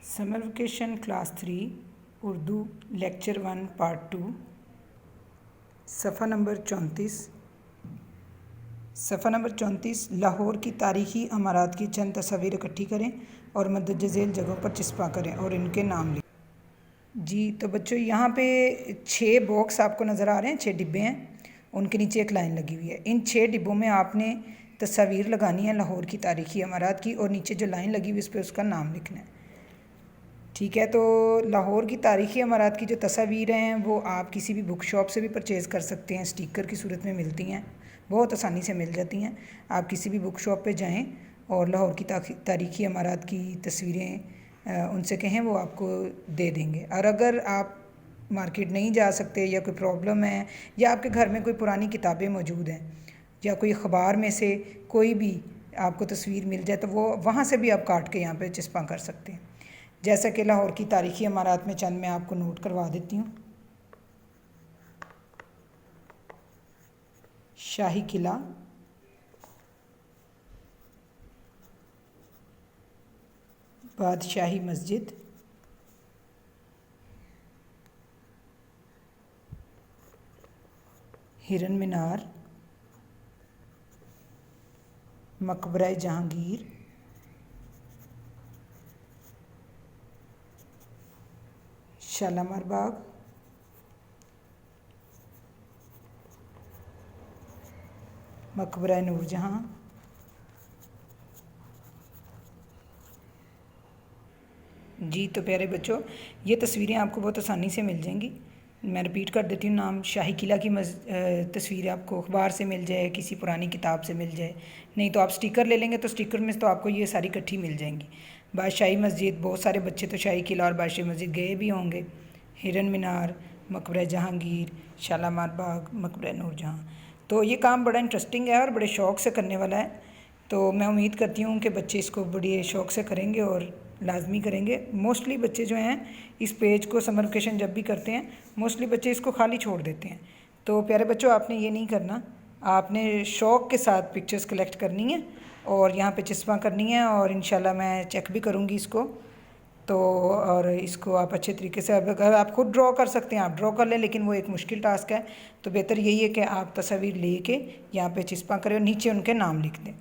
Summer vacation class 3 Urdu lecture 1 part 2 सफ़ा number 34। सफ़ा number 34 Lahore की तारीख़ी अमारात की चंद तस्वीर इकट्ठी करें और मदद झेल जगहों पर चिस्पा करें और इनके नाम लिखें। जी तो बच्चों यहाँ पे 6 बॉक्स आपको नज़र आ रहे हैं, 6 डिब्बे हैं, उनके नीचे एक लाइन लगी हुई है। इन 6 डिब्बों में आपने तस्वीर लगानी है लाहौर की तारीख़ी अमारात की और नीचे जो लाइन लगी हुई है उस पर उसका नाम लिखना है। ठीक है, तो लाहौर की तारीख़ी अमारात की जो तस्वीरें हैं वो आप किसी भी बुक शॉप से भी परचेज़ कर सकते हैं, स्टिकर की सूरत में मिलती हैं, बहुत आसानी से मिल जाती हैं। आप किसी भी बुक शॉप पे जाएं और लाहौर की तारीख़ी अमारात की तस्वीरें उनसे कहें, वो आपको दे देंगे। और अगर आप मार्केट नहीं जा सकते या कोई प्रॉब्लम है या आपके घर में कोई पुरानी किताबें मौजूद हैं या कोई अखबार में से कोई भी आपको तस्वीर मिल जाए तो वो वहाँ से भी आप काट के यहाँ पे चिस्पा कर सकते हैं। जैसा कि लाहौर की तारीख़ी अमारात में चंद मैं आपको नोट करवा देती हूँ। शाही किला, बादशाही मस्जिद, हिरन मीनार, मकबरा जहांगीर, शालामार बाग, मकबरा नूरजहां, जी तो प्यारे बच्चों, ये तस्वीरें आपको बहुत आसानी से मिल जाएंगी। मैं रिपीट कर देती हूँ नाम। शाही किला की तस्वीर आपको अखबार से मिल जाए, किसी पुरानी किताब से मिल जाए, नहीं तो आप स्टिकर ले लेंगे तो स्टिकर में तो आपको ये सारी इकट्ठी मिल जाएंगी। बादशाही मस्जिद, बहुत सारे बच्चे तो शाही किला और बादशाही मस्जिद गए भी होंगे। हिरन मीनार, मकबरा जहांगीर, शालामार बाग, मकबरा नूरजहां। तो ये काम बड़ा इंटरेस्टिंग है और बड़े शौक़ से करने वाला है। तो मैं उम्मीद करती हूँ कि बच्चे इसको बड़े शौक़ से करेंगे और लाजमी करेंगे। मोस्टली बच्चे जो हैं इस पेज को समर वेकेशन जब भी करते हैं, मोस्टली बच्चे इसको खाली छोड़ देते हैं। तो प्यारे बच्चों, आपने ये नहीं करना, आपने शौक़ के साथ पिक्चर्स कलेक्ट करनी है और यहाँ पे चिस्पा करनी है और इंशाल्लाह मैं चेक भी करूँगी इसको। तो और इसको आप अच्छे तरीके से, अगर आप खुद ड्रॉ कर सकते हैं आप ड्रॉ कर लें, लेकिन वो एक मुश्किल टास्क है। तो बेहतर यही है कि आप तस्वीर ले के यहाँ पे चिस्पा करें और नीचे उनके नाम लिख दें।